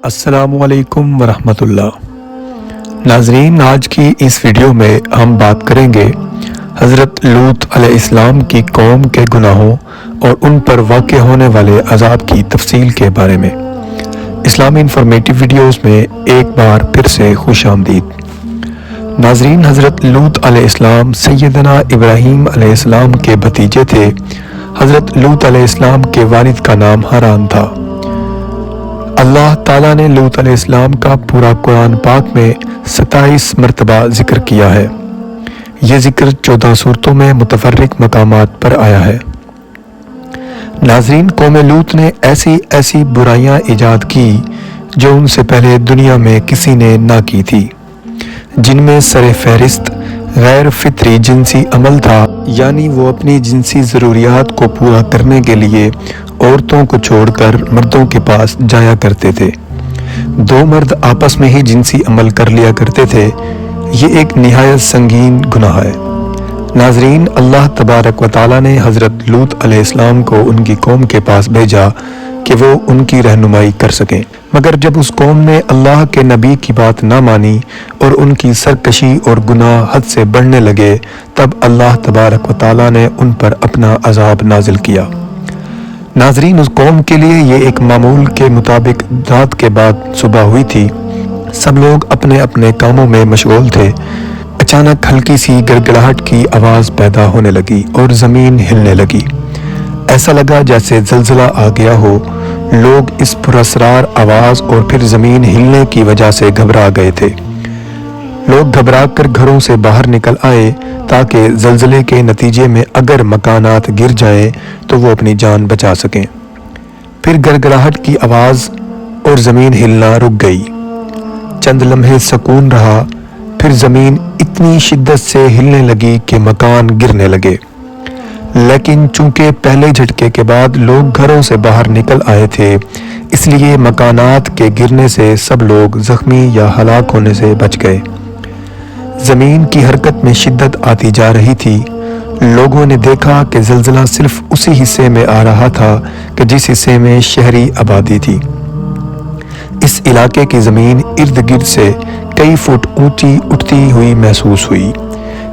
السلام علیکم ورحمۃ اللہ۔ ناظرین، آج کی اس ویڈیو میں ہم بات کریں گے حضرت لوط علیہ السلام کی قوم کے گناہوں اور ان پر واقع ہونے والے عذاب کی تفصیل کے بارے میں۔ اسلامی انفارمیٹیو ویڈیوز میں ایک بار پھر سے خوش آمدید۔ ناظرین، حضرت لوط علیہ السلام سیدنا ابراہیم علیہ السلام کے بھتیجے تھے۔ حضرت لوط علیہ السلام کے والد کا نام حران تھا۔ اللہ تعالیٰ نے لوط علیہ السلام کا پورا قرآن پاک میں 27 مرتبہ ذکر کیا ہے۔ یہ ذکر 14 سورتوں میں متفرق مقامات پر آیا ہے۔ ناظرین، قوم لوط نے ایسی برائیاں ایجاد کی جو ان سے پہلے دنیا میں کسی نے نہ کی تھی، جن میں سر فہرست غیر فطری جنسی عمل تھا، یعنی وہ اپنی جنسی ضروریات کو پورا کرنے کے لیے عورتوں کو چھوڑ کر مردوں کے پاس جایا کرتے تھے۔ دو مرد آپس میں ہی جنسی عمل کر لیا کرتے تھے۔ یہ ایک نہایت سنگین گناہ ہے۔ ناظرین، اللہ تبارک و تعالیٰ نے حضرت لوط علیہ السلام کو ان کی قوم کے پاس بھیجا کہ وہ ان کی رہنمائی کر سکیں، مگر جب اس قوم نے اللہ کے نبی کی بات نہ مانی اور ان کی سرکشی اور گناہ حد سے بڑھنے لگے، تب اللہ تبارک و تعالیٰ نے ان پر اپنا عذاب نازل کیا۔ ناظرین، اس قوم کے لیے یہ ایک معمول کے مطابق رات کے بعد صبح ہوئی تھی۔ سب لوگ اپنے اپنے کاموں میں مشغول تھے۔ اچانک ہلکی سی گڑگڑاہٹ کی آواز پیدا ہونے لگی اور زمین ہلنے لگی۔ ایسا لگا جیسے زلزلہ آ گیا ہو۔ لوگ اس پراسرار آواز اور پھر زمین ہلنے کی وجہ سے گھبرا گئے تھے۔ لوگ گھبرا کر گھروں سے باہر نکل آئے تاکہ زلزلے کے نتیجے میں اگر مکانات گر جائیں تو وہ اپنی جان بچا سکیں۔ پھر گڑگڑاہٹ کی آواز اور زمین ہلنا رک گئی۔ چند لمحے سکون رہا، پھر زمین اتنی شدت سے ہلنے لگی کہ مکان گرنے لگے۔ لیکن چونکہ پہلے جھٹکے کے بعد لوگ گھروں سے باہر نکل آئے تھے، اس لیے مکانات کے گرنے سے سب لوگ زخمی یا ہلاک ہونے سے بچ گئے۔ زمین کی حرکت میں شدت آتی جا رہی تھی۔ لوگوں نے دیکھا کہ زلزلہ صرف اسی حصے میں آ رہا تھا کہ جس حصے میں شہری آبادی تھی۔ اس علاقے کی زمین ارد گرد سے کئی فٹ اونچی اٹھتی ہوئی محسوس ہوئی۔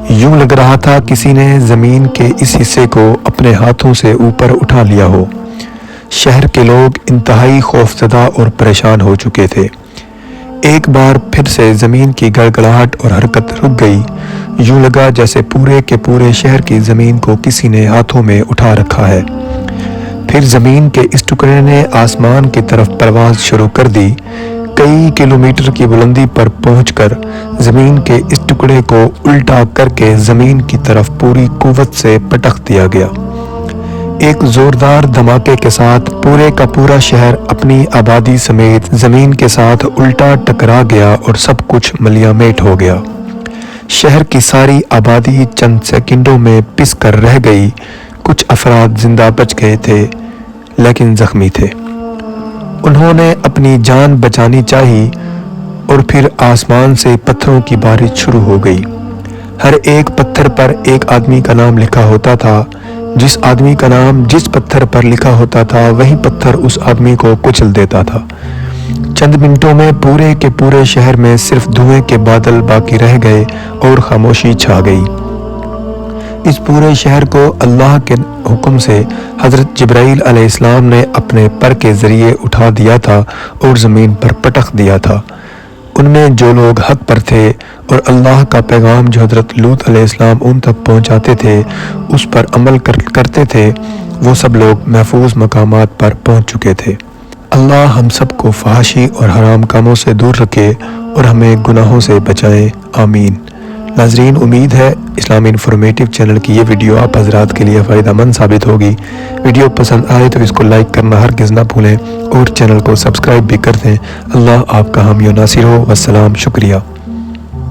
یوں لگ رہا تھا کسی نے زمین کے اس حصے کو اپنے ہاتھوں سے اوپر اٹھا لیا ہو۔ شہر کے لوگ انتہائی خوفزدہ اور پریشان ہو چکے تھے۔ ایک بار پھر سے زمین کی گڑگڑاہٹ اور حرکت رک گئی۔ یوں لگا جیسے پورے کے پورے شہر کی زمین کو کسی نے ہاتھوں میں اٹھا رکھا ہے۔ پھر زمین کے اس ٹکڑے نے آسمان کی طرف پرواز شروع کر دی۔ کئی کلومیٹر کی بلندی پر پہنچ کر زمین کے اس ٹکڑے کو الٹا کر کے زمین کی طرف پوری قوت سے پٹخ دیا گیا۔ ایک زوردار دھماکے کے ساتھ پورے کا پورا شہر اپنی آبادی سمیت زمین کے ساتھ الٹا ٹکرا گیا اور سب کچھ ملیہ میٹ ہو گیا۔ شہر کی ساری آبادی چند سیکنڈوں میں پس کر رہ گئی۔ کچھ افراد زندہ بچ گئے تھے لیکن زخمی تھے۔ انہوں نے اپنی جان بچانی چاہی اور پھر آسمان سے پتھروں کی بارش شروع ہو گئی۔ ہر ایک پتھر پر ایک آدمی کا نام لکھا ہوتا تھا۔ جس آدمی کا نام جس پتھر پر لکھا ہوتا تھا وہی پتھر اس آدمی کو کچل دیتا تھا۔ چند منٹوں میں پورے کے پورے شہر میں صرف دھوئیں کے بادل باقی رہ گئے اور خاموشی چھا گئی۔ اس پورے شہر کو اللہ کے حکم سے حضرت جبرائیل علیہ السلام نے اپنے پر کے ذریعے اٹھا دیا تھا اور زمین پر پٹخ دیا تھا۔ ان میں جو لوگ حق پر تھے اور اللہ کا پیغام جو حضرت لوط علیہ السلام ان تک پہنچاتے تھے اس پر عمل کرتے تھے، وہ سب لوگ محفوظ مقامات پر پہنچ چکے تھے۔ اللہ ہم سب کو فحاشی اور حرام کاموں سے دور رکھے اور ہمیں گناہوں سے بچائے، آمین۔ ناظرین، امید ہے اسلامی انفارمیٹیو چینل کی یہ ویڈیو آپ حضرات کے لیے فائدہ مند ثابت ہوگی۔ ویڈیو پسند آئے تو اس کو لائک کرنا ہرگز نہ بھولیں اور چینل کو سبسکرائب بھی کر دیں۔ اللہ آپ کا حامی و ناصر ہو۔ والسلام، شکریہ۔